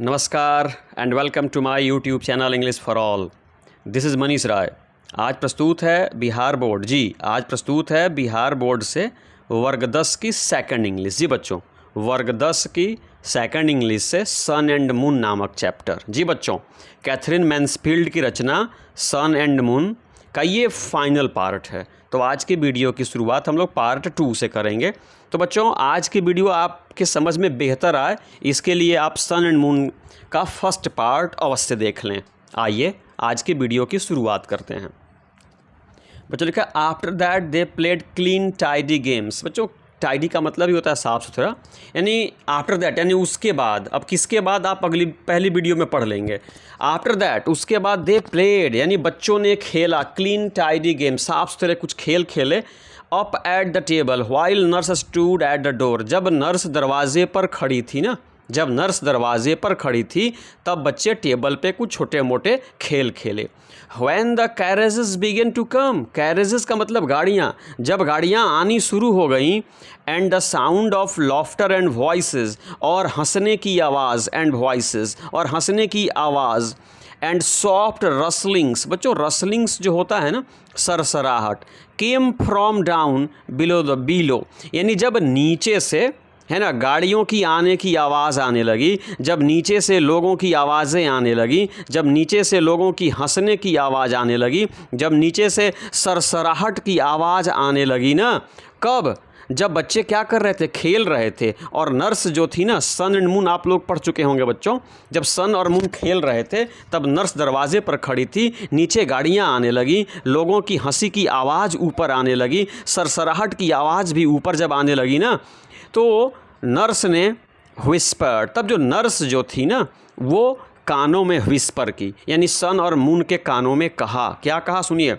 नमस्कार and welcome to my YouTube channel English for all. This is Manish Rai. आज प्रस्तुत है बिहार बोर्ड आज प्रस्तुत है बिहार बोर्ड से वर्ग 10 की सेकंड इंग्लिश। जी बच्चों, वर्ग 10 की सेकंड इंग्लिश से सन एंड मून नामक चैप्टर। जी बच्चों, कैथरीन मैन्सफील्ड की रचना सन एंड मून का ये फाइनल पार्ट है। तो आज की वीडियो की शुरुआत हम लोग पार्ट 2 से करेंगे। तो बच्चों, आज की वीडियो आपके समझ में बेहतर आए इसके लिए आप सन एंड मून का फर्स्ट पार्ट अवश्य देख लें। आइए आज की वीडियो की शुरुआत करते हैं। बच्चों लिखा after that they played clean tidy games. बच्चों, टाइडी का मतलब ही होता है साफ़ सुथरा, यानी आफ्टर दैट यानी उसके बाद। अब किसके बाद आप पहली वीडियो में पढ़ लेंगे। आफ्टर दैट उसके बाद दे प्लेड यानी बच्चों ने खेला क्लीन टाइडी गेम, साफ़ सुथरे कुछ खेल खेले। Up at the table while nurse stood at the door. जब नर्स दरवाजे पर खड़ी थी ना, जब नर्स दरवाजे पर खड़ी थी तब बच्चे टेबल पे कुछ छोटे मोटे खेल खेले। When the carriages began to come, carriages का मतलब गाड़ियाँ, जब गाड़ियाँ आनी शुरू हो गईं। And the sound of laughter and voices, और हंसने की आवाज़ and voices, और हंसने की आवाज़। And soft rustlings, बच्चों rustlings जो होता है ना सरसराहट, came from down below the below, यानी जब नीचे से है ना गाड़ियों की आने की आवाज़ आने लगी, जब नीचे से लोगों की आवाज़ें आने लगी, जब नीचे से लोगों की हंसने की आवाज़ आने लगी, जब नीचे से सरसराहट की आवाज़ आने लगी ना, कब? जब बच्चे क्या कर रहे थे, खेल रहे थे। और नर्स जो थी ना, सन एंड मून आप लोग पढ़ चुके होंगे बच्चों। जब सन और मून खेल रहे थे तब नर्स दरवाजे पर खड़ी थी, नीचे गाड़ियाँ आने लगी, लोगों की हंसी की आवाज़ ऊपर आने लगी, सरसराहट की आवाज़ भी ऊपर जब आने लगी ना, तो नर्स ने व्हिस्पर, तब जो नर्स जो थी ना वो कानों में व्हिस्पर की, यानी सन और मून के कानों में कहा। क्या कहा सुनिए।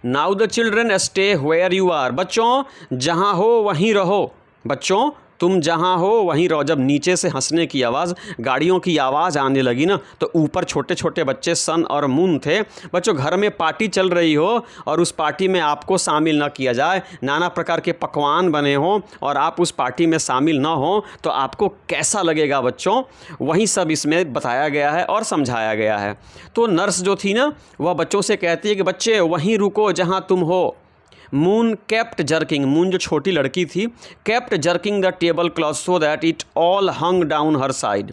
Now the children stay where you are. बच्चों जहाँ हो वहीं रहो, बच्चों तुम जहाँ हो वहीं रहो। जब नीचे से हंसने की आवाज़, गाड़ियों की आवाज़ आने लगी ना, तो ऊपर छोटे छोटे बच्चे सन और मून थे। बच्चों घर में पार्टी चल रही हो और उस पार्टी में आपको शामिल ना किया जाए, नाना प्रकार के पकवान बने हों और आप उस पार्टी में शामिल ना हो तो आपको कैसा लगेगा बच्चों, वही सब इसमें बताया गया है और समझाया गया है। तो नर्स जो थी ना वह बच्चों से कहती है कि बच्चे वहीं रुको जहाँ तुम हो। मून केप्ट जर्किंग, मून जो छोटी लड़की थी, kept jerking the table cloth so that it all hung down her side.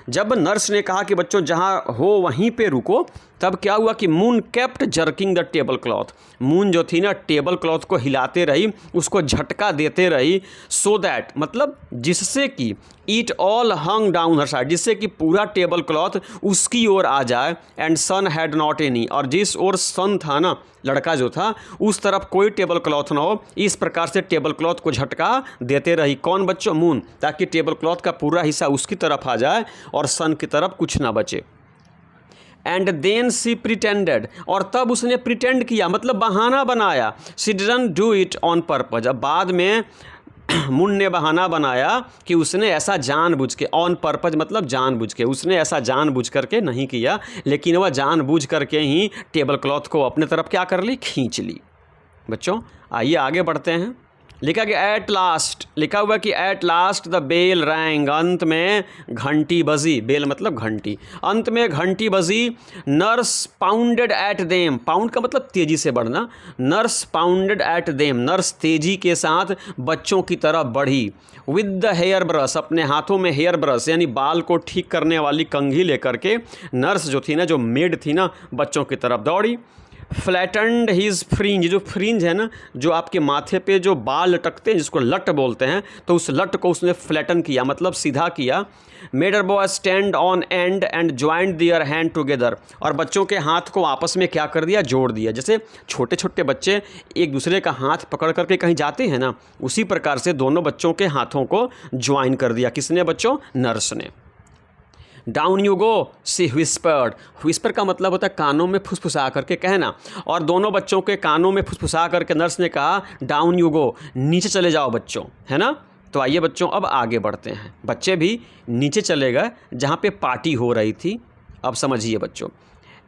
जब नर्स ने कहा कि बच्चों जहाँ हो वहीं पे रुको, तब क्या हुआ कि Moon kept jerking the table cloth, Moon जो थी ना टेबल क्लॉथ को हिलाते रही, उसको झटका देते रही। सो दैट मतलब जिससे कि it all hung down her side, जिससे कि पूरा टेबल क्लॉथ उसकी ओर आ जाए। And Sun had not any, और जिस ओर सन था ना लड़का जो था उस तरफ कोई टेबल क्लॉथ ना हो। इस प्रकार से टेबल क्लॉथ को झटका देते रही। कौन बच्चों? मून, ताकि टेबल क्लॉथ का पूरा हिस्सा उसकी तरफ आ जाए और सन की तरफ कुछ ना बचे। एंड देन सी प्रिटेंडेड, और तब उसने प्रिटेंड किया मतलब बहाना बनाया। She didn't do it on purpose, अब बाद में मून ने बहाना बनाया कि उसने ऐसा जानबूझ के, ऑन पर्पज मतलब जानबूझ के, उसने ऐसा जानबूझ करके नहीं किया, लेकिन वह जानबूझ करके ही टेबल क्लॉथ को अपने तरफ क्या कर ली, खींच ली। बच्चों आइए आगे बढ़ते हैं। लिखा कि एट लास्ट, लिखा हुआ कि at last the bell rang, अंत में घंटी बजी। बेल मतलब घंटी, अंत में घंटी बजी। Nurse pounded at them, pound का मतलब तेजी से बढ़ना। Nurse pounded at them, nurse तेजी के साथ बच्चों की तरफ बढ़ी। विद द हेयर ब्रश, अपने हाथों में हेयर ब्रश यानी बाल को ठीक करने वाली कंघी लेकर के नर्स जो थी ना, जो मेड थी ना, बच्चों की तरफ दौड़ी। फ्लैटेंड हिज फ्रिंज, जो फ्रिंज है ना, जो आपके माथे पे जो बाल लटकते हैं जिसको लट बोलते हैं, तो उस लट को उसने फ्लैटन किया मतलब सीधा किया। Made her boy stand on and and joint their hand together, और बच्चों के हाथ को आपस में क्या कर दिया, जोड़ दिया। जैसे छोटे छोटे बच्चे एक दूसरे का हाथ पकड़ करके कहीं जाते हैं ना, उसी प्रकार से दोनों बच्चों के हाथों को ज्वाइन कर दिया। किसने बच्चों? नर्स ने। Down you go she whispered, whisper का मतलब होता है कानों में फुसफुसा करके कहना, और दोनों बच्चों के कानों में फुसफुसा करके नर्स ने कहा डाउन यू गो, नीचे चले जाओ बच्चों, है ना। तो आइए बच्चों अब आगे बढ़ते हैं। बच्चे भी नीचे चले गए जहाँ पे पार्टी हो रही थी। अब समझिए बच्चों,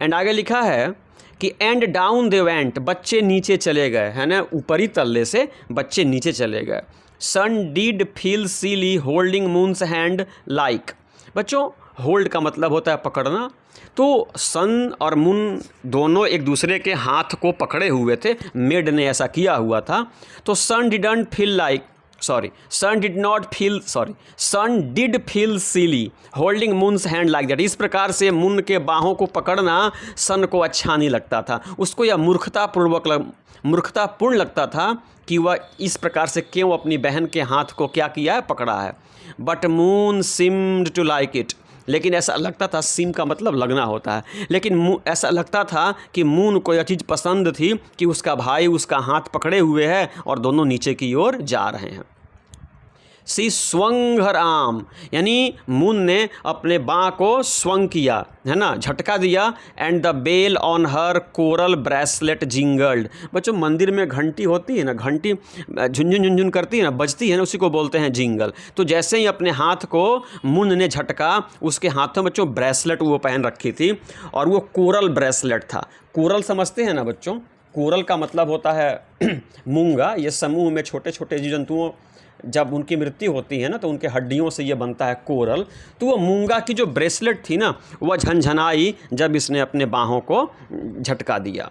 एंड आगे लिखा है कि एंड डाउन दे वेंट, बच्चे नीचे चले गए, है ना, ऊपरी तल्ले से बच्चे नीचे चले गए। Sun did feel silly holding Moon's hand like, बच्चों होल्ड का मतलब होता है पकड़ना। तो सन और मून दोनों एक दूसरे के हाथ को पकड़े हुए थे, मेड ने ऐसा किया हुआ था। तो Sun did feel silly holding Moon's hand like that. इस प्रकार से मून के बाहों को पकड़ना सन को अच्छा नहीं लगता था, उसको यह मूर्खतापूर्ण लगता था कि वह इस प्रकार से क्यों अपनी बहन के हाथ को क्या किया है, पकड़ा है। But Moon seemed to like it, लेकिन ऐसा लगता था, सिम का मतलब लगना होता है, लेकिन ऐसा लगता था कि मून को यह चीज़ पसंद थी कि उसका भाई उसका हाथ पकड़े हुए है और दोनों नीचे की ओर जा रहे हैं। सी स्वंग हर आर्म, यानी मून ने अपने बाँ को स्वंग किया, है ना, झटका दिया। And the bell on her coral bracelet jingled. बच्चों मंदिर में घंटी होती है ना, घंटी झुनझुन झुनझुन करती है ना, बजती है ना, उसी को बोलते हैं जिंगल। तो जैसे ही अपने हाथ को मून ने झटका, उसके हाथों में बच्चों ब्रेसलेट वो पहन रखी थी और वो कोरल ब्रेसलेट था। कोरल समझते हैं ना बच्चों, कोरल का मतलब होता है मूंगा। ये समूह में छोटे छोटे जीव जंतुओं जब उनकी मृत्यु होती है ना, तो उनके हड्डियों से ये बनता है कोरल। तो वो मूंगा की जो ब्रेसलेट थी ना, वह झनझनाई जब इसने अपने बाहों को झटका दिया।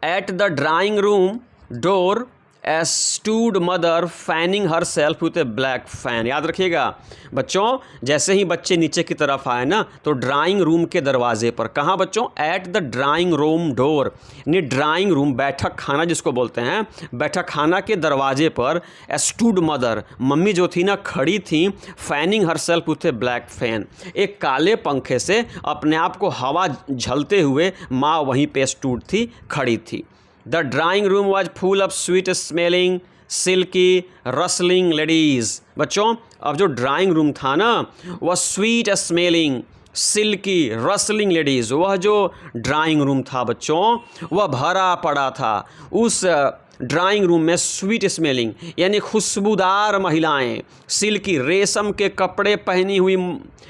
At the drawing room door stood mother fanning her self with A black fan. याद रखिएगा बच्चों, जैसे ही बच्चे नीचे की तरफ आए ना, तो ड्राइंग रूम के दरवाजे पर, कहाँ बच्चों, at the drawing room door, यानी ड्राइंग रूम बैठक खाना जिसको बोलते हैं, बैठक खाना के दरवाजे पर स्टूड मदर, मम्मी जो थी ना खड़ी थी, fanning her self with A black fan, एक काले पंखे से अपने आप को हवा झलते हुए माँ वहीं पे स्टूड थी, खड़ी थी। The drawing room was full of sweet smelling, silky, rustling ladies। बच्चों अब जो ड्राइंग रूम था ना, वह sweet smelling, silky, rustling ladies, वह जो ड्राइंग रूम था बच्चों, वह भरा पड़ा था। उस ड्राइंग रूम में स्वीट स्मेलिंग यानी खुशबूदार महिलाएं, सिल्की रेशम के कपड़े पहनी हुई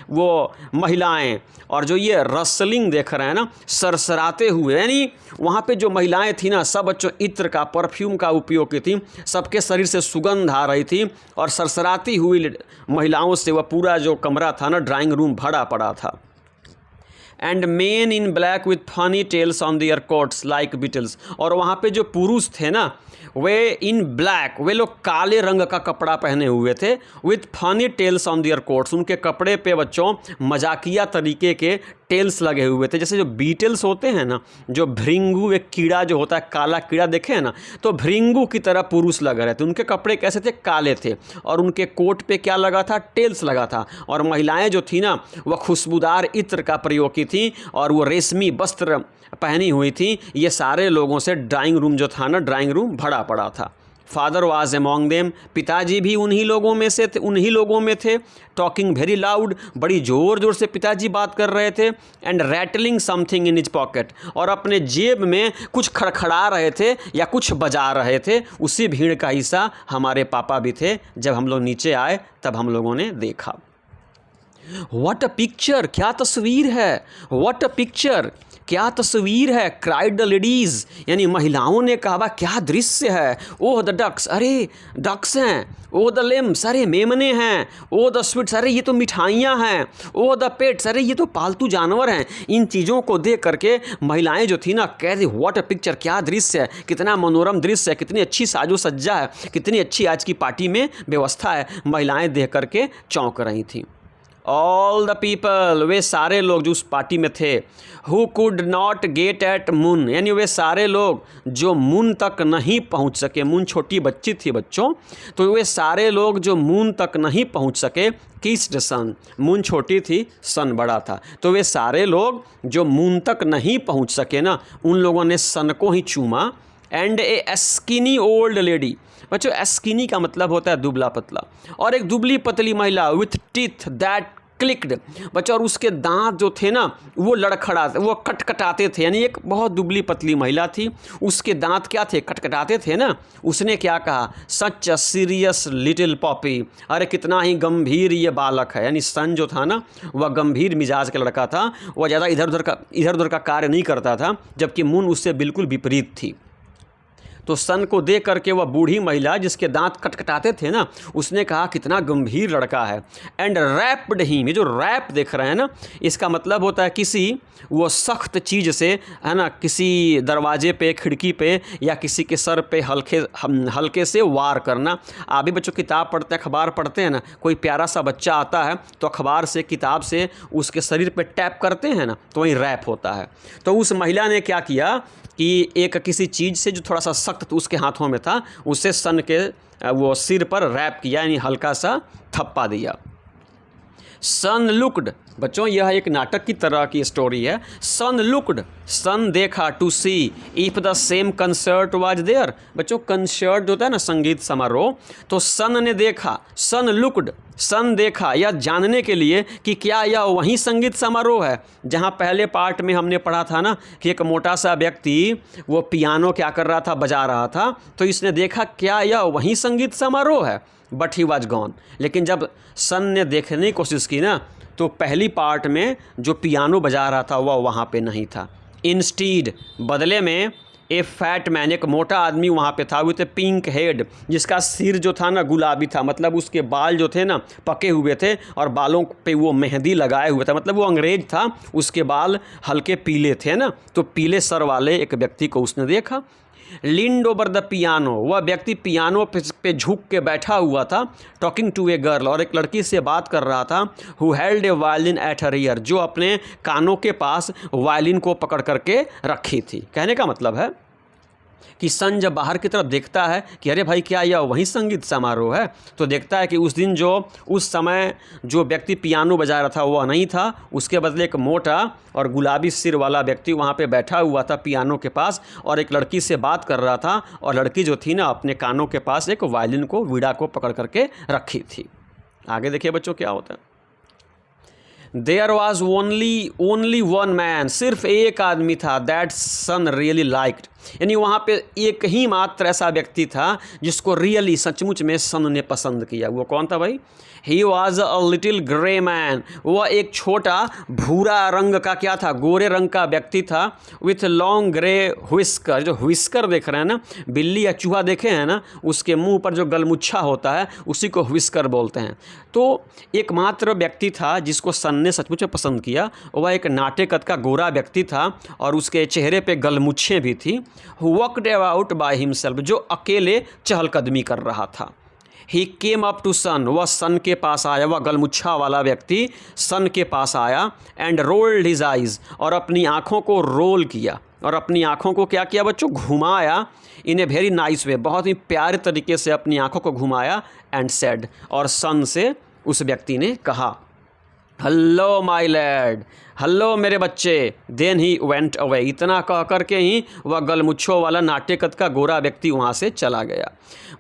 वो महिलाएं, और जो ये रसलिंग देख रहे हैं ना, सरसराते हुए, यानी वहाँ पे जो महिलाएं थी ना, सब बच्चों इत्र का, परफ्यूम का उपयोग की थी, सबके शरीर से सुगंध आ रही थी और सरसराती हुई महिलाओं से वह पूरा जो कमरा था ना, ड्राइंग रूम भरा पड़ा था। And men in black with funny tails on their coats like beetles. और वहाँ पे जो पुरुष थे ना, वे इन ब्लैक, वे लोग काले रंग का कपड़ा पहने हुए थे, with funny tails on their coats, उनके कपड़े पे बच्चों मजाकिया तरीके के टेल्स लगे हुए थे। जैसे जो बीटल्स होते हैं ना, जो भृंगु, एक कीड़ा जो होता है, काला कीड़ा देखे हैं ना, तो भृंगु की तरह पुरुष लग रहे थे। उनके कपड़े कैसे थे, काले थे, और उनके कोट पे क्या लगा था, टेल्स लगा था। और महिलाएं जो थी ना, वह खुशबूदार इत्र का प्रयोग की थी और वो रेशमी वस्त्र पहनी हुई थी। ये सारे लोगों से ड्राइंग रूम जो था ना, ड्राइंग रूम भरा पड़ा था। फादर वाज अमॉन्ग देम, पिताजी भी उन्हीं लोगों में थे। टॉकिंग वेरी लाउड, बड़ी ज़ोर ज़ोर से पिताजी बात कर रहे थे। And rattling something in his pocket, और अपने जेब में कुछ खड़खड़ा रहे थे या कुछ बजा रहे थे। उसी भीड़ का हिस्सा हमारे पापा भी थे। जब हम लोग नीचे आए तब हम लोगों ने देखा। व्हाट अ पिक्चर, क्या तस्वीर है, व्हाट अ पिक्चर, क्या तस्वीर है, क्राइड द लेडीज़, यानी महिलाओं ने कहा, क्या दृश्य है। ओह द डक्स, अरे डक्स हैं। ओह द लेम्स, अरे मेमने हैं। ओह द स्वीट्स, अरे ये तो मिठाइयाँ हैं। ओह द पेट्स, अरे ये तो पालतू जानवर हैं। इन चीज़ों को देख करके महिलाएं जो थी ना, कह रही व्हाट अ पिक्चर, क्या दृश्य है, कितना मनोरम दृश्य है, कितनी अच्छी साजो सज्जा है, कितनी अच्छी आज की पार्टी में व्यवस्था है। महिलाएं देख करके चौंक रही थीं। ऑल द पीपल, वे सारे लोग जो उस पार्टी में थे, who could not gate eight moon, यानी वे सारे लोग जो मून तक नहीं पहुंच सके। मून छोटी बच्ची थी बच्चों, तो वे सारे लोग जो मून तक नहीं पहुंच सके, किस्ड सन, मून छोटी थी, सन बड़ा था, तो वे सारे लोग जो मून तक नहीं पहुंच सके ना, उन लोगों ने सन को ही चूमा। And A skinny old lady, बच्चों स्किनी का मतलब होता है दुबला पतला, और एक दुबली पतली महिला विथ टीथ दैट क्लिक्ड, बच्चों, और उसके दांत जो थे ना, वो लड़खड़ाते, वो कटकटाते थे। यानी एक बहुत दुबली पतली महिला थी, उसके दांत क्या थे, कटकटाते थे ना। उसने क्या कहा, सच अ सीरियस लिटिल पॉपी, अरे कितना ही गंभीर ये बालक है। यानी सन जो था ना, वह गंभीर मिजाज का लड़का था, वह ज़्यादा इधर उधर का कार्य नहीं करता था, जबकि मून उससे बिल्कुल विपरीत थी। तो सन को देख करके वह बूढ़ी महिला जिसके दांत कटकटाते थे ना, उसने कहा कितना गंभीर लड़का है। एंड रैप्ड हिम, ये जो रैप देख रहे हैं ना, इसका मतलब होता है किसी वो सख्त चीज़ से, है ना, किसी दरवाजे पे, खिड़की पे या किसी के सर पे हल्के से वार करना। आप भी बच्चों किताब पढ़ते हैं, अखबार पढ़ते हैं ना, कोई प्यारा सा बच्चा आता है तो अखबार से, किताब से उसके शरीर पे टैप करते हैं ना, तो वही रैप होता है। तो उस महिला ने क्या किया कि एक किसी चीज़ से जो थोड़ा सा सख्त उसके हाथों में था, उससे सन के वो सिर पर रैप किया, यानी हल्का सा थप्पा दिया। सन लुक्ड, बच्चों यह एक नाटक की तरह की स्टोरी है। सन लुक्ड, सन देखा, to see if the same concert was there. बच्चों कंसर्ट होता है ना, संगीत समारोह, तो सन ने देखा, सन लुक्ड, सन देखा, यह जानने के लिए कि क्या यह वही संगीत समारोह है जहाँ पहले पार्ट में हमने पढ़ा था ना कि एक मोटा सा व्यक्ति वो पियानो क्या कर रहा था, बजा रहा था। तो इसने देखा क्या यह वही संगीत समारोह है, बट ही वॉज गॉन। लेकिन जब सन ने देखने की कोशिश की ना, तो पहली पार्ट में जो पियानो बजा रहा था वह वहाँ पे नहीं था। इंस्टीड, बदले में ए फैट मैन, एक मोटा आदमी वहाँ पे था, विथ ए पिंक हेड, जिसका सिर जो था ना गुलाबी था, मतलब उसके बाल जो थे ना पके हुए थे और बालों पे वो मेहंदी लगाए हुए था, मतलब वो अंग्रेज था, उसके बाल हल्के पीले थे ना, तो पीले सर वाले एक व्यक्ति को उसने देखा। लीन्ड ओवर द पियानो, वह व्यक्ति पियानो पे झुक के बैठा हुआ था, टॉकिंग टू ए गर्ल, और एक लड़की से बात कर रहा था, who held A violin at her year, जो अपने कानों के पास वायलिन को पकड़ करके रखी थी। कहने का मतलब है कि सन जब बाहर की तरफ देखता है कि अरे भाई क्या यह वही संगीत समारोह है, तो देखता है कि उस दिन उस समय जो व्यक्ति पियानो बजा रहा था वह नहीं था, उसके बदले एक मोटा और गुलाबी सिर वाला व्यक्ति वहाँ पे बैठा हुआ था पियानो के पास और एक लड़की से बात कर रहा था, और लड़की जो थी ना अपने कानों के पास एक वायलिन को, वीणा को पकड़ करके रखी थी। आगे देखिए बच्चों क्या होता है। There was only one man, सिर्फ एक आदमी था, दैट सन रियली लाइक्ड, यानी वहाँ पे एक ही मात्र ऐसा व्यक्ति था जिसको रियली, सचमुच में सन ने पसंद किया। वो कौन था भाई? He was a little grey man, वह एक छोटा भूरा रंग का क्या था, गोरे रंग का व्यक्ति था, विथ लॉन्ग ग्रे व्हिस्कर, जो व्हिस्कर देख रहे हैं ना, बिल्ली या चूहा देखे हैं ना, उसके मुंह पर जो गलमुच्छा होता है उसी को व्हिस्कर बोलते हैं। तो एकमात्र व्यक्ति था जिसको सन ने सचमुच में पसंद किया, वह एक नाटे कद का गोरा व्यक्ति था और उसके चेहरे पे गलमुच्छें भी थी। Who walked about by himself, जो अकेले चहलकदमी कर रहा था। ही केम अप टू सन, वह सन के पास आया, वह गलमुच्छा वाला व्यक्ति सन के पास आया, एंड रोल्ड हिज आइज, और अपनी आँखों को रोल किया, और अपनी आँखों को क्या किया बच्चों, घुमाया, इन ए वेरी नाइस वे, बहुत ही प्यारे तरीके से अपनी आँखों को घुमाया, एंड सेड, और सन से उस व्यक्ति ने कहा, हेलो माई लैड, हेलो मेरे बच्चे। देन ही वेंट अवे, इतना कह करके ही वह गलमुच्छों वाला नाटे कद का गोरा व्यक्ति वहाँ से चला गया।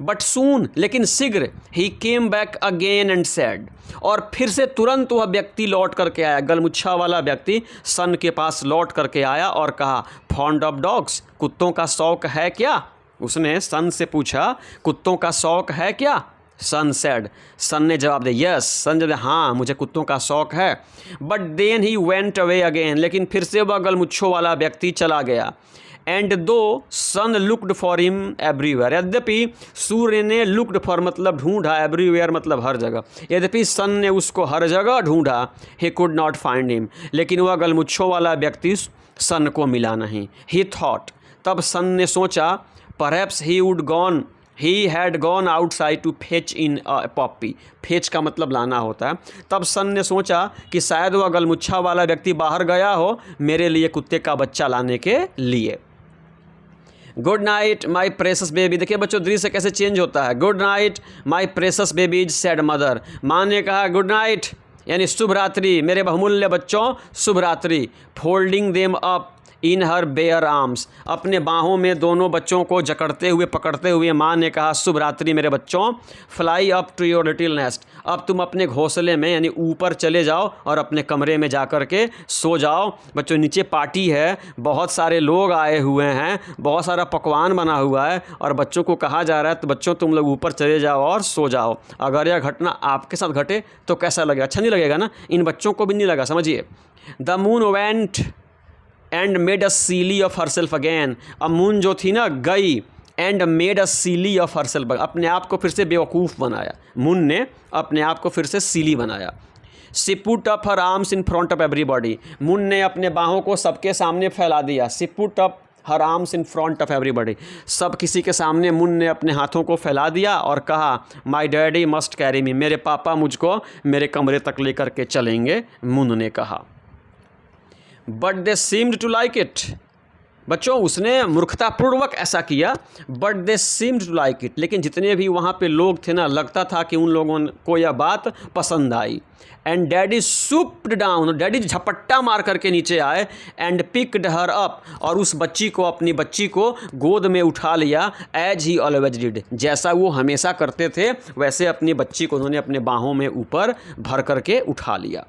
बट सून, लेकिन शीघ्र, ही came back again and said, और फिर से तुरंत वह व्यक्ति लौट करके आया, गलमुच्छा वाला व्यक्ति सन के पास लौट करके आया और कहा, फॉन्ड ऑफ डॉग्स, कुत्तों का शौक है क्या? उसने सन से पूछा, कुत्तों का शौक है क्या? सन सेड, सन ने जवाब दिया, यस, सन जब हाँ मुझे कुत्तों का शौक है। But then he went away again, लेकिन फिर से वह गलमुच्छों वाला व्यक्ति चला गया। एंड दो सन लुक्ड फॉर हिम एवरीवेयर, यद्यपि सूर्य ने लुक्ड फॉर मतलब ढूंढा, एवरीवेयर मतलब हर जगह, यद्यपि सन ने उसको हर जगह ढूंढा, he could not find him, लेकिन वह गलमुच्छों वाला व्यक्ति सन को मिला नहीं। ही थॉट, तब सन ने सोचा, perhaps he had gone outside to fetch in a poppy, fetch का मतलब लाना होता है। तब सन ने सोचा कि शायद वह गलमुच्छा वाला व्यक्ति बाहर गया हो मेरे लिए कुत्ते का बच्चा लाने के लिए। Good night my precious baby, देखिए बच्चों दृश्य कैसे चेंज होता है। Good night my precious babies said mother, माँ ने कहा गुड नाइट यानी शुभ रात्रि मेरे बहुमूल्य बच्चों, शुभ रात्रि। Folding them up in her bare arms, अपने बाहों में दोनों बच्चों को जकड़ते हुए पकड़ते हुए माँ ने कहा शुभ रात्रि मेरे बच्चों। Fly up to your little nest, अब तुम अपने घोंसले में यानी ऊपर चले जाओ और अपने कमरे में जा कर के सो जाओ। बच्चों नीचे पार्टी है, बहुत सारे लोग आए हुए हैं, बहुत सारा पकवान बना हुआ है और बच्चों को कहा जा रहा है तो बच्चों तुम लोग ऊपर चले जाओ और सो जाओ। अगर यह घटना आपके साथ घटे तो कैसा लगेगा? अच्छा नहीं लगेगा ना, इन बच्चों को भी नहीं लगा, समझिए। The Moon went and made a silly of herself again, अब मून जो थी ना गई and made a silly of herself, अपने आप को फिर से बेवकूफ़ बनाया। मुन ने अपने आप को फिर से सीली बनाया। She put up her arms in front of everybody, मुन ने अपने बाहों को सबके सामने फैला दिया। She put up her arms in front of everybody, सब किसी के सामने मुन ने अपने हाथों को फैला दिया और कहा माई डैडी मस्ट कैरी मी, मेरे पापा मुझको मेरे कमरे तक लेकर के चलेंगे, मुन ने कहा। But they seemed to like it, बच्चों उसने मूर्खतापूर्वक ऐसा किया, but they seemed to like it, लेकिन जितने भी वहाँ पे लोग थे ना, लगता था कि उन लोगों को यह बात पसंद आई। एंड डैडी सूप्ड डाउन, डैडी झपट्टा मार करके नीचे आए। एंड पिक्ड हर अप, और उस बच्ची को, अपनी बच्ची को गोद में उठा लिया। एज ही ऑलवेज डिड, जैसा वो हमेशा करते थे वैसे अपनी बच्ची को उन्होंने अपने बाहों में ऊपर भर करके उठा लिया।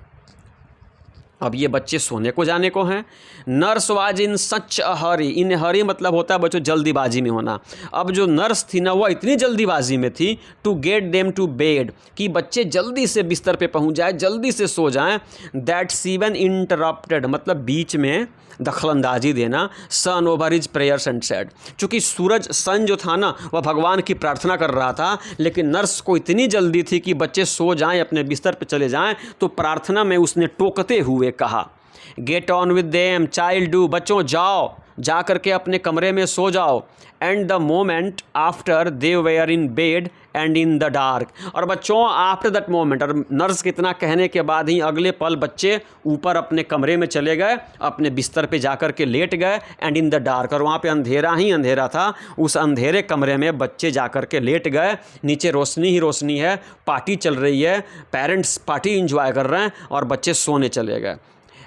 अब ये बच्चे सोने को जाने को हैं। नर्स वाज इन सच अ हरी, इन हरी मतलब होता है बच्चों जल्दीबाजी में होना। अब जो नर्स थी ना वह इतनी जल्दीबाजी में थी to get them to bed, कि बच्चे जल्दी से बिस्तर पे पहुंच जाए, जल्दी से सो जाएं। दैट सीवन इंटरप्टेड मतलब बीच में दखलंदाजी देना। Sun over his prayers and said, चूँकि सूरज सन जो था ना वह भगवान की प्रार्थना कर रहा था, लेकिन नर्स को इतनी जल्दी थी कि बच्चे सो जाएं, अपने बिस्तर पे चले जाएं, तो प्रार्थना में उसने टोकते हुए कहा get on with them child do, बच्चों जाओ, जा करके अपने कमरे में सो जाओ। And the moment after they were in bed and in the dark, और बच्चों आफ्टर दैट मोमेंट, और नर्स के इतना कहने के बाद ही अगले पल बच्चे ऊपर अपने कमरे में चले गए, अपने बिस्तर पे जा कर के लेट गए। एंड इन द डार्क, और वहाँ पे अंधेरा ही अंधेरा था, उस अंधेरे कमरे में बच्चे जा कर के लेट गए। नीचे रोशनी ही रोशनी है, पार्टी चल रही है, पेरेंट्स पार्टी इंजॉय कर रहे हैं और बच्चे सोने चले गए।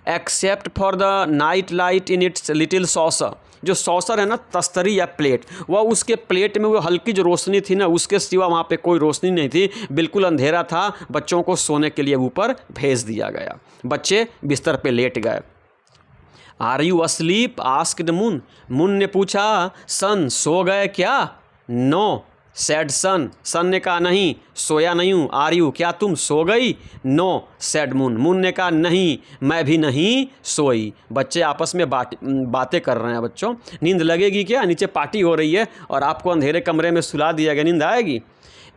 Except for the night light in its little saucer, जो सॉसर है ना तस्तरी या प्लेट, वह उसके प्लेट में वो हल्की जो रोशनी थी ना उसके सिवा वहाँ पे कोई रोशनी नहीं थी, बिल्कुल अंधेरा था। बच्चों को सोने के लिए ऊपर भेज दिया गया, बच्चे बिस्तर पे लेट गए। Are you asleep asked Moon, Moon ने पूछा सन सो गए क्या? नो सैड सन, सन ने कहा नहीं सोया नहीं हूँ। आर यू क्या तुम सो गई? नो सैड मून, मून ने कहा नहीं मैं भी नहीं सोई। बच्चे आपस में बातें कर रहे हैं। बच्चों नींद लगेगी क्या? नीचे पार्टी हो रही है और आपको अंधेरे कमरे में सुला दिया गया, नींद आएगी?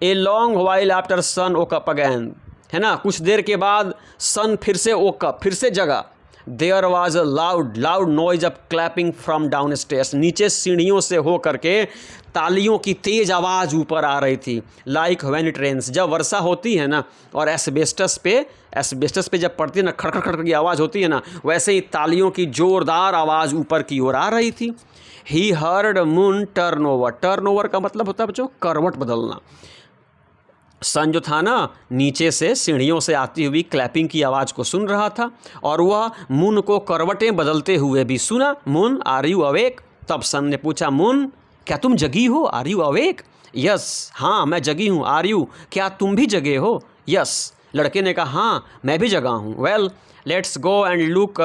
A long while after Sun woke up again, है ना, कुछ देर के बाद सन फिर से वोक अप, फिर से जगा। There was a loud noise of clapping from downstairs, नीचे सीढ़ियों से हो करके तालियों की तेज़ आवाज़ ऊपर आ रही थी। लाइक व्हेन इट रेन्स, जब वर्षा होती है ना और एस्बेस्टस पे जब पड़ती है ना खड़खड़ खड़खड़ की आवाज़ होती है ना, वैसे ही तालियों की ज़ोरदार आवाज़ ऊपर की ओर आ रही थी। He heard moon turn over का मतलब होता है बच्चों करवट बदलना। सन जो था ना नीचे से सीढ़ियों से आती हुई क्लैपिंग की आवाज़ को सुन रहा था और वह मून को करवटें बदलते हुए भी सुना। Moon are you awake? तब सन ने पूछा मून क्या तुम जगी हो? Are you awake? यस हाँ मैं जगी हूँ। आर यू क्या तुम भी जगे हो? यस लड़के ने कहा हाँ मैं भी जगा हूँ। Well let's go and look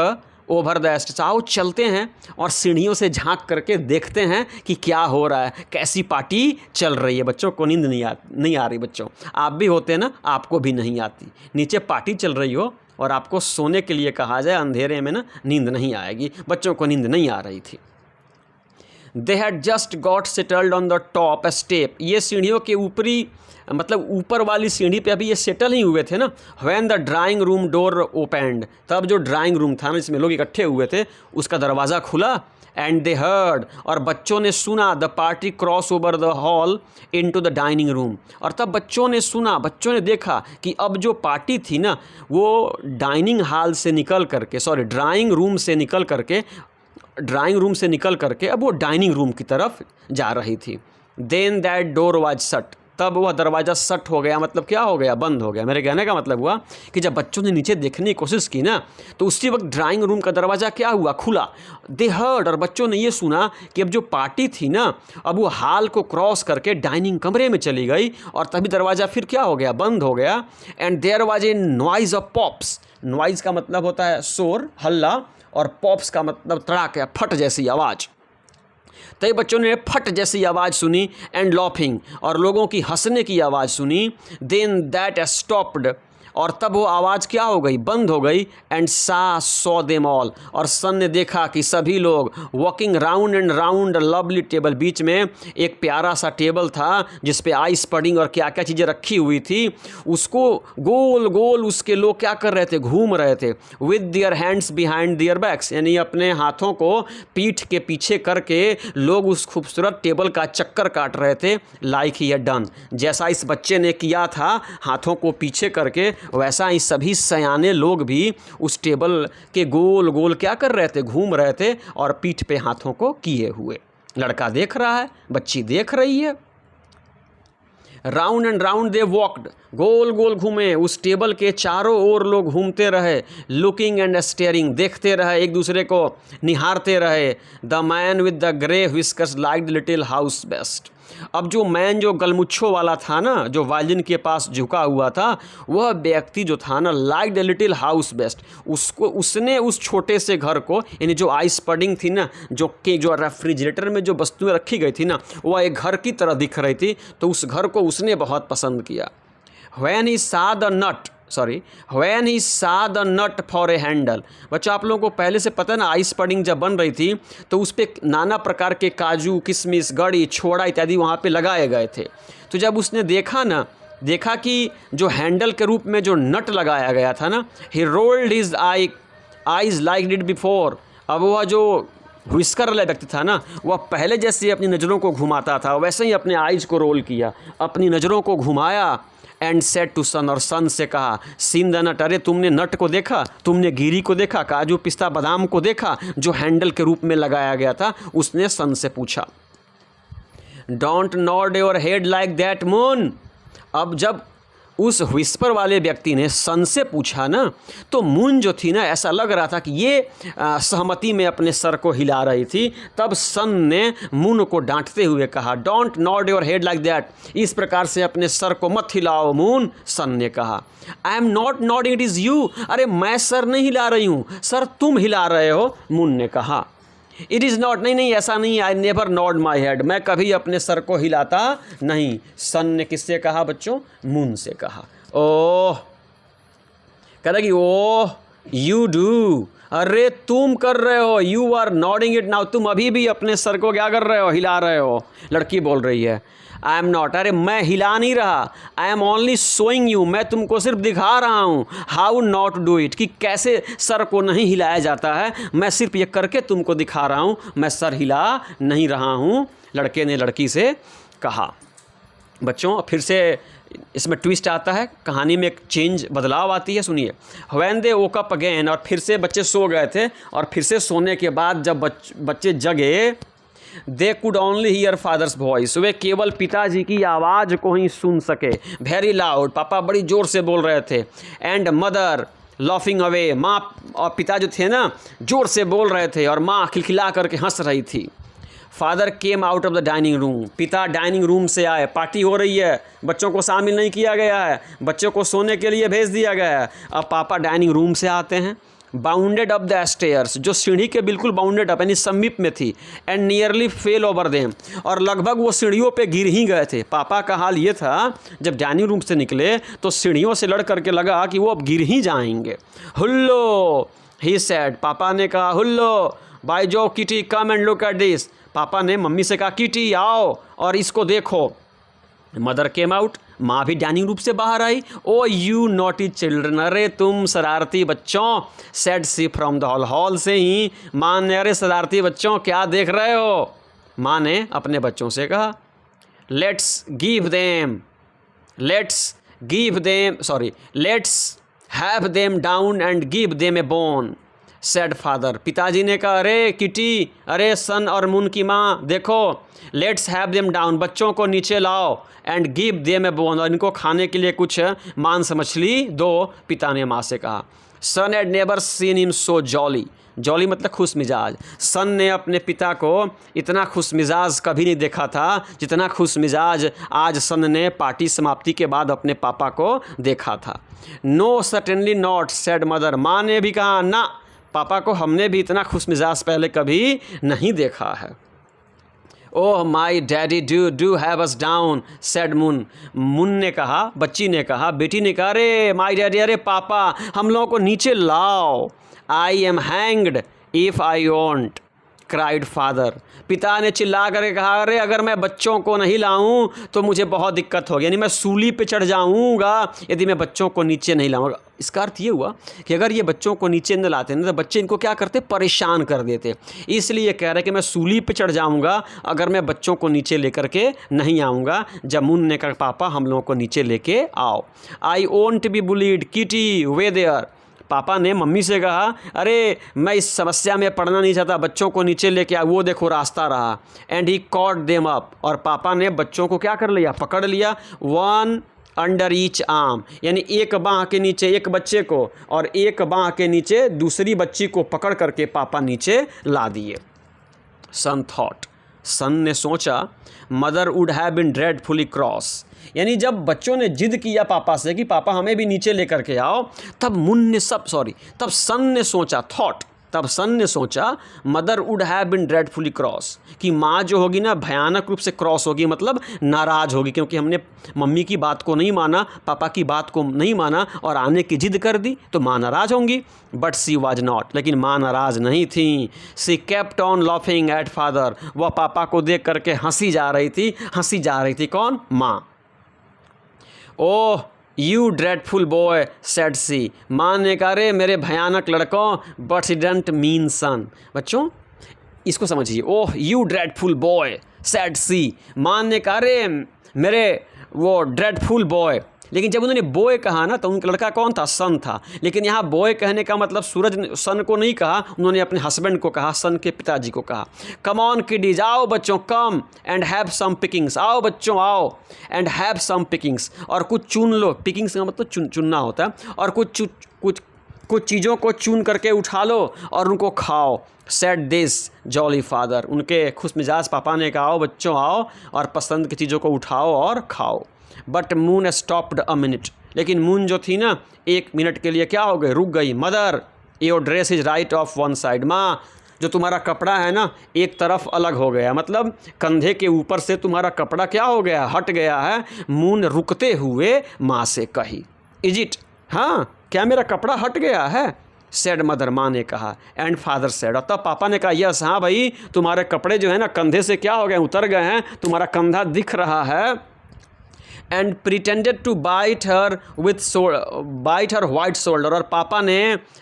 over the stage, आओ चलते हैं और सीढ़ियों से झांक करके देखते हैं कि क्या हो रहा है, कैसी पार्टी चल रही है। बच्चों को नींद नहीं आ रही। बच्चों आप भी होते हैं ना, आपको भी नहीं आती। नीचे पार्टी चल रही हो और आपको सोने के लिए कहा जाए, अंधेरे में ना नींद नहीं आएगी। बच्चों को नींद नहीं आ रही थी। They had just got settled on the top step, ये सीढ़ियों के ऊपरी मतलब ऊपर वाली सीढ़ी पे अभी ये सेटल ही हुए थे ना। When the drawing room door opened, तब जो ड्राइंग रूम था ना जिसमें लोग इकट्ठे हुए थे उसका दरवाज़ा खुला। एंड दे हर्ड, और बच्चों ने सुना the party cross over the hall into the dining room, और तब बच्चों ने सुना, बच्चों ने देखा कि अब जो पार्टी थी ना वो डाइनिंग हॉल से निकल करके ड्राइंग रूम से निकल करके अब वो डाइनिंग रूम की तरफ जा रही थी। Then that door was shut, तब वह दरवाज़ा शट हो गया, मतलब क्या हो गया, बंद हो गया। मेरे कहने का मतलब हुआ कि जब बच्चों ने नीचे देखने की कोशिश की ना तो उसी वक्त ड्राइंग रूम का दरवाज़ा क्या हुआ, खुला। दे हर्ड, और बच्चों ने ये सुना कि अब जो पार्टी थी ना अब वो हॉल को क्रॉस करके डाइनिंग कमरे में चली गई और तभी दरवाज़ा फिर क्या हो गया, बंद हो गया। And there was a noise of pops, noise का मतलब होता है शोर, हल्ला, और पॉप्स का मतलब तड़ाके, फट जैसी आवाज़। तभी बच्चों ने फट जैसी आवाज़ सुनी एंड लॉफिंग, और लोगों की हंसने की आवाज़ सुनी। देन दैट स्टॉप्ड, और तब वो आवाज़ क्या हो गई, बंद हो गई। एंड सा सॉ देम ऑल, और सन ने देखा कि सभी लोग walking round and round lovely table, बीच में एक प्यारा सा टेबल था जिस पे आइस पडिंग और क्या क्या चीज़ें रखी हुई थी, उसको गोल गोल उसके लोग क्या कर रहे थे, घूम रहे थे। With their hands behind their backs, यानी अपने हाथों को पीठ के पीछे करके लोग उस खूबसूरत टेबल का चक्कर काट रहे थे। लाइक ही हैड डन, जैसा इस बच्चे ने किया था हाथों को पीछे करके, वैसा ही सभी सयाने लोग भी उस टेबल के गोल गोल क्या कर रहे थे, घूम रहे थे और पीठ पे हाथों को किए हुए। लड़का देख रहा है, बच्ची देख रही है। Round and round they walked, गोल गोल घूमे, उस टेबल के चारों ओर लोग घूमते रहे। लुकिंग एंड स्टेयरिंग, देखते रहे, एक दूसरे को निहारते रहे। The man with the grey whiskers liked little house best. अब जो मैन जो गलमुच्छों वाला था ना, जो वायलिन के पास झुका हुआ था, वह व्यक्ति जो था ना, लाइक्ड लिटिल हाउस बेस्ट, उसने उस छोटे से घर को, यानी जो आइस पडिंग थी ना, जो रेफ्रिजरेटर में जो वस्तुएं रखी गई थी ना, वह एक घर की तरह दिख रही थी, तो उस घर को उसने बहुत पसंद किया। When he saw the nut for a handle, बच्चों आप लोगों को पहले से पता है ना, आइस पडिंग जब बन रही थी तो उस पर नाना प्रकार के काजू, किशमिश, गड़ी, छोड़ा इत्यादि वहाँ पे लगाए गए थे। तो जब उसने देखा कि जो हैंडल के रूप में जो नट लगाया गया था ना, he rolled his eyes like did before, अब वह जो व्हिस्कर वाला व्यक्ति था ना, वह पहले जैसे अपनी नज़रों को घुमाता था वैसे ही अपने आइज को रोल किया, अपनी नज़रों को घुमाया। एंड सेड टू सन, और सन से कहा, सीन द नट, अरे तुमने नट को देखा, तुमने गिरी को देखा, काजू पिस्ता बादाम को देखा जो हैंडल के रूप में लगाया गया था। उसने सन से पूछा। Don't nod your head like that Moon, अब जब उस व्हिस्पर वाले व्यक्ति ने सन से पूछा ना, तो मून जो थी ना, ऐसा लग रहा था कि ये सहमति में अपने सर को हिला रही थी। तब सन ने मून को डांटते हुए कहा, don't nod your head like that, इस प्रकार से अपने सर को मत हिलाओ मून। सन ने कहा, I am not nodding, it is you, अरे मैं सर नहीं हिला रही हूँ, सर तुम हिला रहे हो। मून ने कहा, इट इज़ नॉट, नहीं ऐसा नहीं, I never nod my head, मैं कभी अपने सर को हिलाता नहीं। सन ने किससे कहा बच्चों? मून से कहा। ओह, कह रहा कि ओह यू डू, अरे तुम कर रहे हो, you are nodding it now, तुम अभी भी अपने सर को क्या कर रहे हो, हिला रहे हो। लड़की बोल रही है, आई एम नॉट, अरे मैं हिला नहीं रहा, I am only showing you, मैं तुमको सिर्फ दिखा रहा हूँ, हाउ नॉट डू इट, कि कैसे सर को नहीं हिलाया जाता है, मैं सिर्फ ये करके तुमको दिखा रहा हूँ, मैं सर हिला नहीं रहा हूँ। लड़के ने लड़की से कहा। बच्चों फिर से इसमें ट्विस्ट आता है, कहानी में एक चेंज, बदलाव आती है, सुनिए। When they woke up again, और फिर से बच्चे सो गए थे, और फिर से सोने के बाद जब बच्चे जगे, they could only hear father's voice, वे केवल पिताजी की आवाज़ को ही सुन सके। वेरी लाउड, पापा बड़ी ज़ोर से बोल रहे थे। एंड मदर लॉफिंग अवे, माँ और पिता जो थे ना, ज़ोर से बोल रहे थे, और माँ खिलखिला करके हंस रही थी। Father came out of the dining room, पिता डाइनिंग रूम से आए, पार्टी हो रही है, बच्चों को शामिल नहीं किया गया है, बच्चों को सोने के लिए भेज दिया गया है। अब पापा डाइनिंग रूम से आते हैं। बाउंडेड अप द स्टेयर्स, जो सीढ़ी के बिल्कुल बाउंडेड अप यानी समीप में थी। And nearly fail over them, और लगभग वो सीढ़ियों पे गिर ही गए थे। पापा का हाल ये था, जब डाइनिंग रूम से निकले तो सीढ़ियों से लड़ करके लगा कि वो अब गिर ही जाएंगे। हुल्लो ही सेड, पापा ने कहा, हुल्लो बाय जो kitty come and look at this, पापा ने मम्मी से कहा, किटी आओ और इसको देखो। मदर केम आउट, माँ भी डाइनिंग रूम से बाहर आई। ओ यू नॉटी चिल्ड्रन, अरे तुम शरारती बच्चों, said she from the hall, hall से ही माँ ने, अरे शरारती बच्चों क्या देख रहे हो। माँ ने अपने बच्चों से कहा, let's have them down and give them A bone, said father, पिताजी ने कहा, अरे किटी, अरे सन और मून की माँ, देखो, लेट्स हैव देम डाउन, बच्चों को नीचे लाओ, and give them A bone, और इनको खाने के लिए कुछ मांस मछली दो, पिता ने माँ से कहा। Sun had never seen him so jolly, jolly मतलब खुश मिजाज। सन ने अपने पिता को इतना खुश मिजाज कभी नहीं देखा था जितना खुश मिजाज आज सन ने पार्टी समाप्ति के बाद अपने पापा को देखा था। No certainly not, said mother, माँ ने भी कहा, ना, पापा को हमने भी इतना खुश मिजाज पहले कभी नहीं देखा है। Oh my daddy do have us down said Moon. Moon ने कहा, बच्ची ने कहा, बेटी ने कहा, अरे माई डैडी, अरे पापा हम लोगों को नीचे लाओ। I am hanged if I want, cried father. पिता ने चिल्ला करके कहा, अरे अगर मैं बच्चों को नहीं लाऊं तो मुझे बहुत दिक्कत होगी, यानी मैं सूली पे चढ़ जाऊंगा यदि मैं बच्चों को नीचे नहीं लाऊंगा। इसका अर्थ ये हुआ कि अगर ये बच्चों को नीचे न लाते ना तो बच्चे इनको क्या करते, परेशान कर देते। इसलिए कह रहे कि मैं सूली पे चढ़ जाऊंगा अगर मैं बच्चों को नीचे लेकर के नहीं आऊँगा। जब मून ने कहा, पापा हम लोगों को नीचे लेके आओ। I won't be bullied kitty way there. पापा ने मम्मी से कहा, अरे मैं इस समस्या में पढ़ना नहीं चाहता, बच्चों को नीचे लेके आ। वो देखो रास्ता रहा। And he caught them up, और पापा ने बच्चों को क्या कर लिया, पकड़ लिया। वन अंडर ईच आर्म, यानी एक बांह के नीचे एक बच्चे को और एक बांह के नीचे दूसरी बच्ची को पकड़ करके पापा नीचे ला दिए। सन थॉट, सन ने सोचा, mother would have been dreadfully cross, यानी जब बच्चों ने जिद किया पापा से कि पापा हमें भी नीचे लेकर के आओ, तब सन ने सोचा, तब सन ने सोचा mother would have been dreadfully cross, कि माँ जो होगी ना भयानक रूप से क्रॉस होगी, मतलब नाराज़ होगी, क्योंकि हमने मम्मी की बात को नहीं माना, पापा की बात को नहीं माना और आने की जिद कर दी, तो माँ नाराज़ होंगी। बट सी वाज नॉट, लेकिन माँ नाराज़ नहीं थी। She kept on laughing at father, वह पापा को देख करके हंसी जा रही थी। कौन? माँ। Oh you dreadful boy said she, माँ ने कहा, रे मेरे भयानक लड़कों, but she didn't mean Sun. बच्चों इसको समझिए, oh you dreadful boy said she, माँ ने कहा, रे मेरे वो ड्रेडफुल बॉय। लेकिन जब उन्होंने बॉय कहा ना तो उनका लड़का कौन था? सन था। लेकिन यहाँ बॉय कहने का मतलब सूरज ने सन को नहीं कहा, उन्होंने अपने हस्बैंड को कहा, सन के पिताजी को कहा। कम ऑन किडीज, आओ बच्चों, come and have some pickings, आओ बच्चों आओ, एंड हैव सम पिकिंग्स, और कुछ चुन लो। पिकिंग्स का मतलब चुनना होता है, और कुछ चीज़ों को चुन करके उठा लो और उनको खाओ। सेड दिस जॉली फादर, उनके खुश मिजाज पापा ने कहा, आओ बच्चों आओ और पसंद की चीज़ों को उठाओ और खाओ। But moon stopped a minute, लेकिन मून जो थी ना 1 मिनट के लिए क्या हो गई, रुक गई। Mother your dress is right of one side, माँ जो तुम्हारा कपड़ा है ना एक तरफ अलग हो गया, मतलब कंधे के ऊपर से तुम्हारा कपड़ा क्या हो गया, हट गया है। मून रुकते हुए माँ से कही, इज इट, हाँ क्या मेरा कपड़ा हट गया है? सेड मदर, माँ ने कहा। एंड फादर सेड, और तब पापा ने कहा, यस हाँ भाई तुम्हारे कपड़े जो है ना कंधे से क्या हो गए, उतर गए हैं, तुम्हारा कंधा दिख रहा है। And pretended to bite her white shoulder, और पापा ने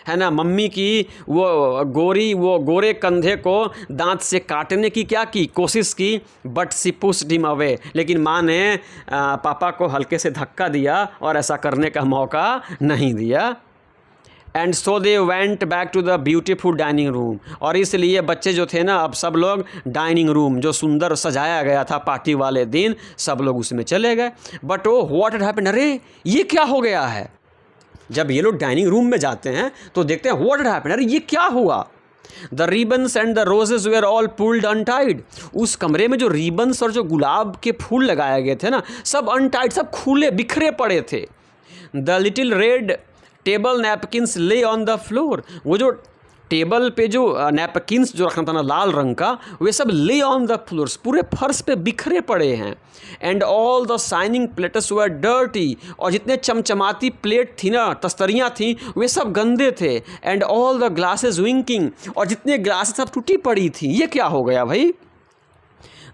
है ना मम्मी की वो गोरे कंधे को दांत से काटने की क्या की, कोशिश की। But she pushed him away, लेकिन माँ ने पापा को हल्के से धक्का दिया और ऐसा करने का मौका नहीं दिया। And so they went back to the beautiful dining room, और इसलिए बच्चे जो थे ना अब सब लोग डाइनिंग रूम जो सुंदर सजाया गया था पार्टी वाले दिन, सब लोग उसमें चले गए। But oh what had happened, अरे ये क्या हो गया है? जब ये लोग डाइनिंग रूम में जाते हैं तो देखते हैं व्हाट हैड हैपेंड, अरे ये क्या हुआ? The ribbons and the roses were all pulled untied, उस कमरे में जो रिबन्स और जो गुलाब के फूल लगाए गए थे ना सब अनटाइड, सब खुले बिखरे पड़े थे। The little red table napkins ले ऑन द फ्लोर, वो जो टेबल पे जो नैपकिन्स जो रखना था ना लाल रंग का, वे सब ले ऑन द फ्लोर्स, पूरे फर्श पे बिखरे पड़े हैं। And all the shining plates were dirty, और जितने चमचमाती प्लेट थी ना, तस्तरियाँ थी, वे सब गंदे थे। And all the glasses winking, और जितने ग्लासेस सब टूटी पड़ी थी। ये क्या हो गया भाई?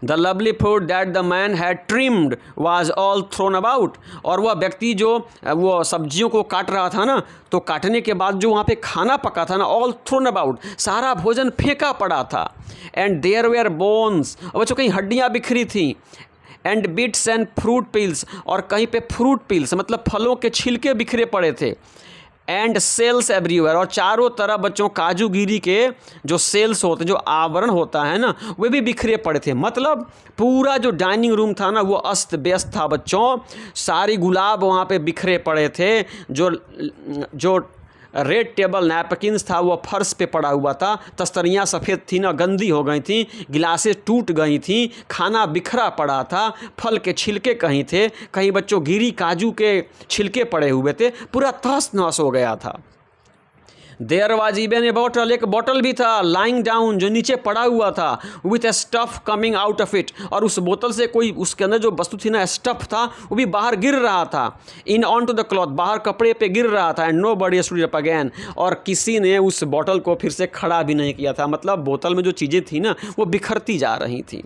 The lovely food that the man had trimmed was all thrown about, और वह व्यक्ति जो वो सब्जियों को काट रहा था ना, तो काटने के बाद जो वहाँ पे खाना पका था ना, ऑल थ्रोन अबाउट, सारा भोजन फेंका पड़ा था। एंड देयर वेयर बोन्स, और बच्चों कहीं हड्डियाँ बिखरी थी। And bits and fruit pills, और कहीं पे फ्रूट पिल्स मतलब फलों के छिलके बिखरे पड़े थे। एंड सेल्स एवरीवेयर, और चारों तरफ बच्चों काजूगिरी के जो सेल्स होते, जो आवरण होता है ना, वे भी बिखरे पड़े थे। मतलब पूरा जो डाइनिंग रूम था ना वो अस्त व्यस्त था बच्चों, सारी गुलाब वहाँ पे बिखरे पड़े थे। जो रेड टेबल नैपकिन्स था वो फर्श पे पड़ा हुआ था, तस्तरियाँ सफ़ेद थी ना, गंदी हो गई थी, गिलासेस टूट गई थी, खाना बिखरा पड़ा था, फल के छिलके कहीं थे, कहीं बच्चों गिरी काजू के छिलके पड़े हुए थे, पूरा तहस नहस हो गया था। There was even a bottle, एक बॉटल भी था, लाइंग डाउन, जो नीचे पड़ा हुआ था, with a stuff coming out of it, और उस बोतल से कोई उसके अंदर जो वस्तु थी ना, स्टफ था, वो भी बाहर गिर रहा था, in on to the cloth, बाहर कपड़े पे गिर रहा था, and nobody stood up again, और किसी ने उस बॉटल को फिर से खड़ा भी नहीं किया था, मतलब बोतल में जो चीज़ें थी ना वो बिखरती जा रही थी।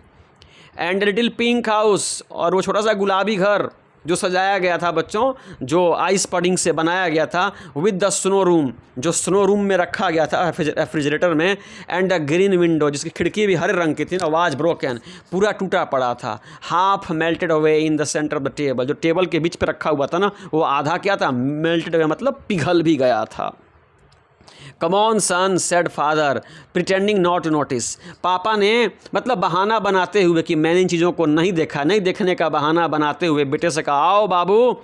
एंड लिटिल पिंक हाउस, और वो छोटा सा गुलाबी घर जो सजाया गया था बच्चों, जो आइस पडिंग से बनाया गया था, विद द स्नो रूम, जो स्नो रूम में रखा गया था रेफ्रिजरेटर में, एंड द ग्रीन विंडो, जिसकी खिड़की भी हरे रंग की थी, आवाज़ ब्रोकन, पूरा टूटा पड़ा था, half melted away in the centre of the table, जो टेबल के बीच पे रखा हुआ था ना वो आधा क्या था, मेल्टेड अवे, मतलब पिघल भी गया था। Come on son said father pretending not to notice, पापा ने मतलब बहाना बनाते हुए कि मैंने इन चीज़ों को नहीं देखा, नहीं देखने का बहाना बनाते हुए बेटे से कहा, आओ बाबू।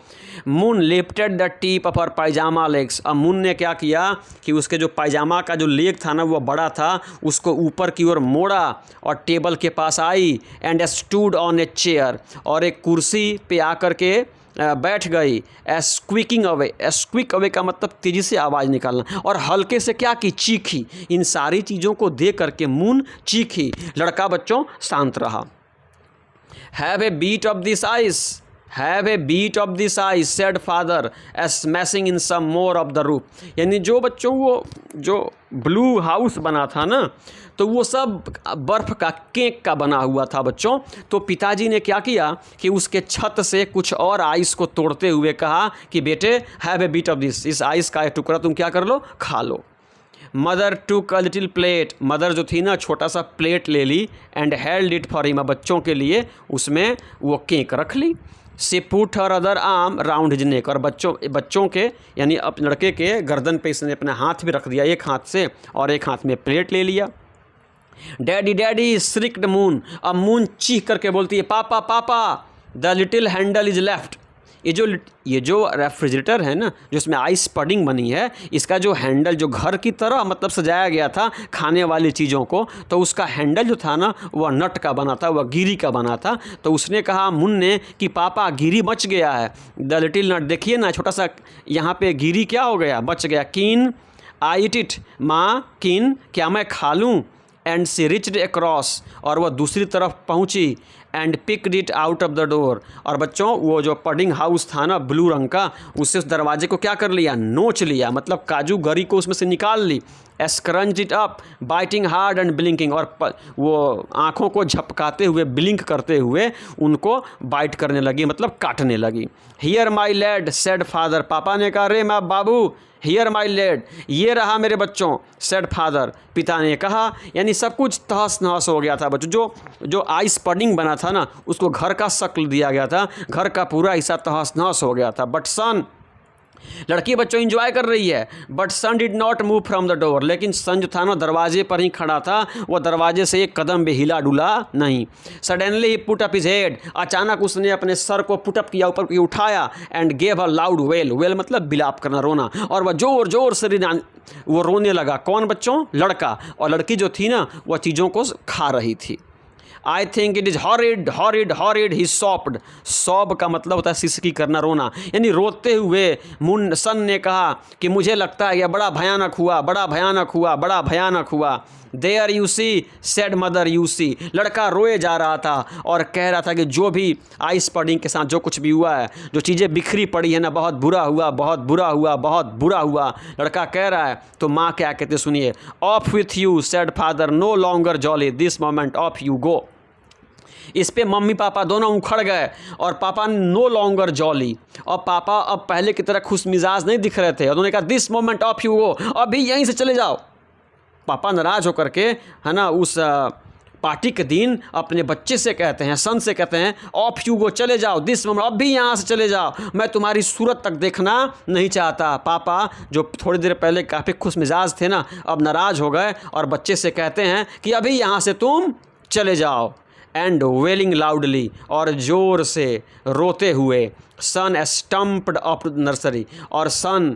Moon lifted the tip of her pyjama legs, अब मून ने क्या किया कि उसके जो पायजामा का जो लेग था ना वो बड़ा था, उसको ऊपर की ओर मोड़ा और टेबल के पास आई, and stood on a chair, और एक कुर्सी पे आकर के बैठ गई। स्क्विकिंग अवे, स्क्विक अवे का मतलब तेज़ी से आवाज़ निकालना, और हल्के से क्या की, चीखी। इन सारी चीज़ों को देख करके मून चीखी, लड़का बच्चों शांत रहा। Have a bit of this ice, have a bit of this ice said father smashing in some more of the roof, यानी जो बच्चों वो जो ब्लू हाउस बना था ना तो वो सब बर्फ़ का केक का बना हुआ था बच्चों। तो पिताजी ने क्या किया कि उसके छत से कुछ और आइस को तोड़ते हुए कहा कि बेटे have a bit of this, इस आइस का एक टुकड़ा तुम क्या कर लो, खा लो। मदर टूक अ लिटिल प्लेट, मदर जो थी ना छोटा सा प्लेट ले ली, and held it for him, बच्चों के लिए उसमें वो केक रख ली। She put her other arm round his neck, और बच्चों के यानी अपने लड़के के गर्दन पे इसने अपना हाथ भी रख दिया एक हाथ से, और एक हाथ में प्लेट ले लिया। डैडी डैडी श्रिक्ड मून, अब मून चीख करके बोलती है, पापा पापा the little handle is left, ये जो रेफ्रिजरेटर है ना जिसमें आइस पडिंग बनी है, इसका जो हैंडल जो घर की तरह मतलब सजाया गया था खाने वाली चीज़ों को, तो उसका हैंडल जो था ना वह नट का बना था, वह गिरी का बना था। तो उसने कहा मुन ने कि पापा गिरी बच गया है। द लिटिल नट, देखिए ना छोटा सा यहाँ पे गिरी क्या हो गया, बच गया। कीन आई इट इट, माँ कीन क्या मैं खा लूँ। एंड सी रिच्ड अक्रॉस, और वह दूसरी तरफ पहुंची, and picked it out of the door, और बच्चों वो जो पडिंग हाउस था ना ब्लू रंग का, उससे उस दरवाजे को क्या कर लिया, नोच लिया, मतलब काजू गरी को उसमें से निकाल ली। Scrunched it up biting hard and blinking, और वो आँखों को झपकाते हुए ब्लिंक करते हुए उनको बाइट करने लगी, मतलब काटने लगी। Here my lad said father, पापा ने कहा रे माँ बाबू, हियर माई लेड, ये रहा मेरे बच्चों, सेड फादर, पिता ने कहा। यानी सब कुछ तहस नहस हो गया था बच्चों, जो आइस पडिंग बना था ना उसको घर का शक्ल दिया गया था, घर का पूरा हिस्सा तहस नहस हो गया था। बट सन, लड़की बच्चों एंजॉय कर रही है, but son did not move from the door, लेकिन सन जो था ना दरवाजे पर ही खड़ा था, वह दरवाजे से एक कदम भी हिला डुला नहीं। सडनली ही पुट अप हिज हेड, अचानक उसने अपने सर को पुट अप किया, ऊपर की उठाया, and gave a loud well, well मतलब बिलाप करना, रोना, और वह जोर जोर से वो रोने लगा। कौन बच्चों, लड़का, और लड़की जो थी ना वह चीज़ों को खा रही थी। I think it is horrid horrid horrid he sobbed, sob का मतलब होता है सिसकी करना, रोना, यानी रोते हुए मुन सन ने कहा कि मुझे लगता है यह बड़ा भयानक हुआ, बड़ा भयानक हुआ, बड़ा भयानक हुआ। There you see said mother you see, लड़का रोए जा रहा था और कह रहा था कि जो भी आइस पडिंग के साथ जो कुछ भी हुआ है, जो चीज़ें बिखरी पड़ी है ना, बहुत बुरा हुआ, बहुत बुरा हुआ, बहुत बुरा हुआ, लड़का कह रहा है। तो माँ क्या कहते सुनिए, off with you said father no longer jolly this moment, off you go. इस पे मम्मी पापा दोनों उखड़ गए, और पापा नो लॉन्गर जॉली, और पापा अब पहले की तरह खुश मिजाज नहीं दिख रहे थे, और उन्होंने कहा दिस मोमेंट ऑफ यू गो, अभी यहीं से चले जाओ। पापा नाराज होकर के है ना उस पार्टी के दिन अपने बच्चे से कहते हैं, सन से कहते हैं, ऑफ यू गो, चले जाओ, दिस मोमेंट, अब भी यहाँ से चले जाओ, मैं तुम्हारी सूरत तक देखना नहीं चाहता। पापा जो थोड़ी देर पहले काफ़ी खुश मिजाज थे ना, अब नाराज हो गए और बच्चे से कहते हैं कि अभी यहाँ से तुम चले जाओ। एंड वेलिंग लाउडली, और ज़ोर से रोते हुए, सन स्टम्प्ड अप नर्सरी, और सन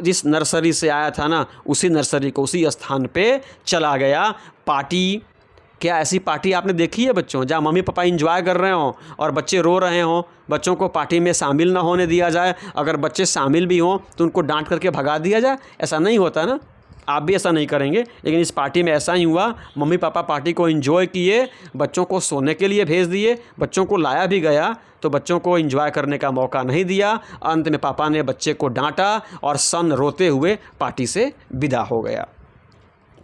जिस नर्सरी से आया था ना उसी नर्सरी को उसी स्थान पे चला गया। पार्टी, क्या ऐसी पार्टी आपने देखी है बच्चों, जहाँ मम्मी पापा इंजॉय कर रहे हों और बच्चे रो रहे हों, बच्चों को पार्टी में शामिल ना होने दिया जाए, अगर बच्चे शामिल भी हों तो उनको डांट करके भगा दिया जाए? ऐसा नहीं होता ना। आप भी ऐसा नहीं करेंगे। लेकिन इस पार्टी में ऐसा ही हुआ, मम्मी पापा पार्टी को एंजॉय किए, बच्चों को सोने के लिए भेज दिए, बच्चों को लाया भी गया तो बच्चों को एंजॉय करने का मौका नहीं दिया। अंत में पापा ने बच्चे को डांटा और सन रोते हुए पार्टी से विदा हो गया।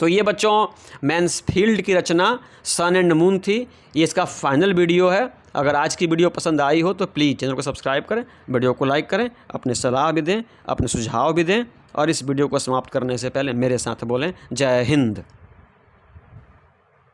तो ये बच्चों मैन्सफील्ड की रचना सन एंड मून थी। ये इसका फाइनल वीडियो है। अगर आज की वीडियो पसंद आई हो तो प्लीज़ चैनल को सब्सक्राइब करें, वीडियो को लाइक करें, अपने सलाह भी दें, अपने सुझाव भी दें और इस वीडियो को समाप्त करने से पहले मेरे साथ बोलें जय हिंद।